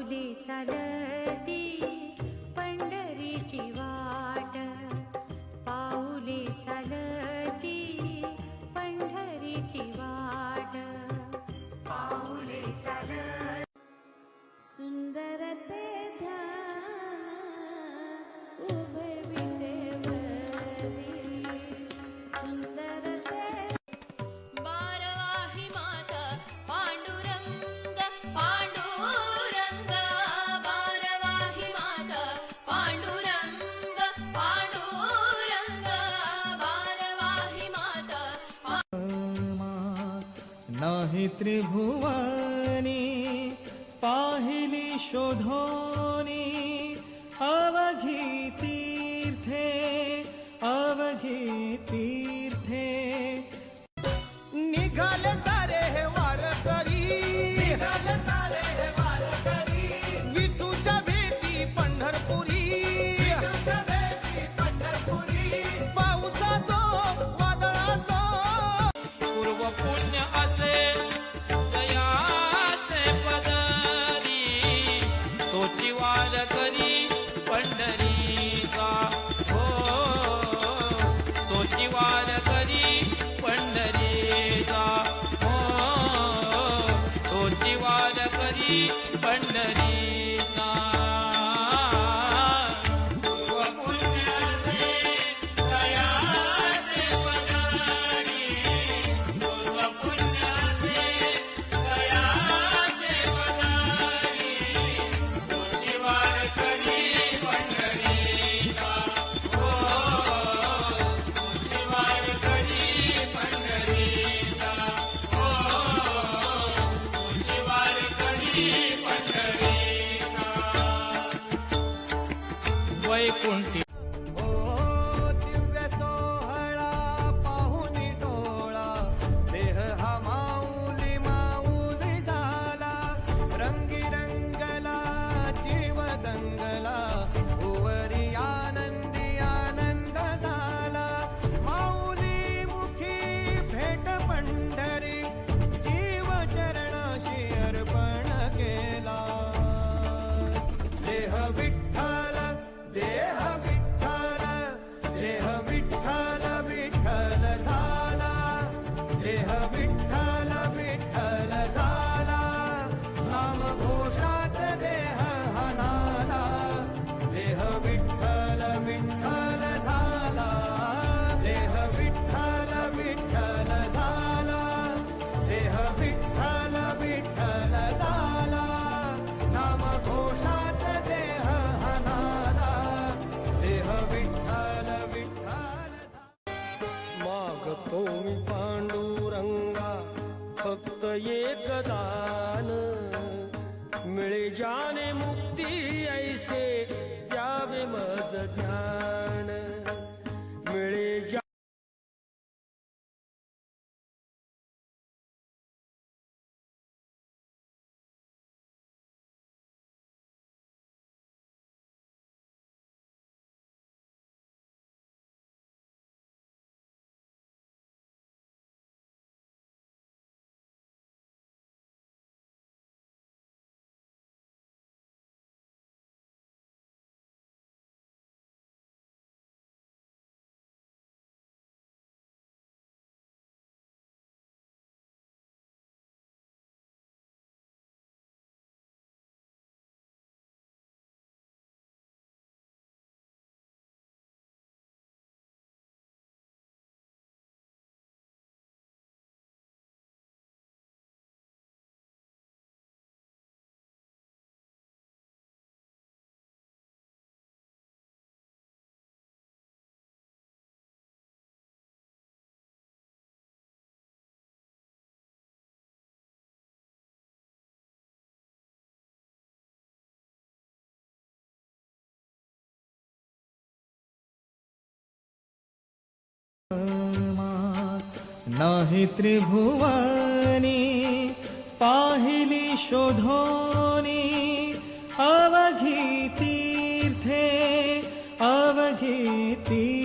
पाऊले चालती पंढरीची वाट, पाऊले चालती पंढरीची वाट, पाऊले चालती. सुंदर ते ध्यान उभे विटेवरी, सुंदर ते बारवाही माता पांडुरंग पांडुरंग, बारवाही माता पांडुरंग पांडुरंग, बारवाही माता. नाही त्रिभुवनी पाहिली शोधोनी, अवघी तीर्थे अवघी तीर्थे. निघाले सारे हे वारकरी, निघाले सारे हे वारकरी, विठूच्या भेटी पंढरपुरी, विठूच्या भेटी पंढरपुरी. पावसाचो वादळाचो पूर्व पुण्य असे दयाचे पदरी, तोची वारकरी पंढरीचा. हो तोची वारकरी पंढरीचा. हो तोची वारकरी पंढरीचा. पूर्व पुण्याचे दयाचे पदरी, पूर्व पुण्याचे दयाचे पदरी, तोची वारकरी पंढरीचा. हो तोची वारकरी पंढरीचा. हो तोची वारकरी पंढरीचा. वैकुंठी ओ दिव्य सोहळा पाहुनी डोळा, देह हा माऊली माऊली झाला. रंगी रंगला जीव दंगला, उवरी आनंदी आनंद झाला. माऊली मुखी भेट पंढरी, जीव चरणाशी अर्पण केला. देह विठ्ठल देह विठ्ठल, देह विठ्ठल विठ्ठल झाला. देह विठ्ठल विठ्ठल झाला, नाम घोषात देह हनाला. देह विठ्ठल विठ्ठल झाला, देह विठ्ठल विठ्ठल झाला. देह विठ्ठल विठ्ठल झाला, नाम घोषात देह हनाला. देह विठ्ठल विठ्ठल. मागतो मी पांडुरंगा फक्त एक दान, मिळे जाने मुक्ती ऐसे द्यावे मज ज्ञान. मिळे जा नाही त्रिभुवनी पाहिली शोधोनी, अवघी तीर्थे अवघी तीर्थे.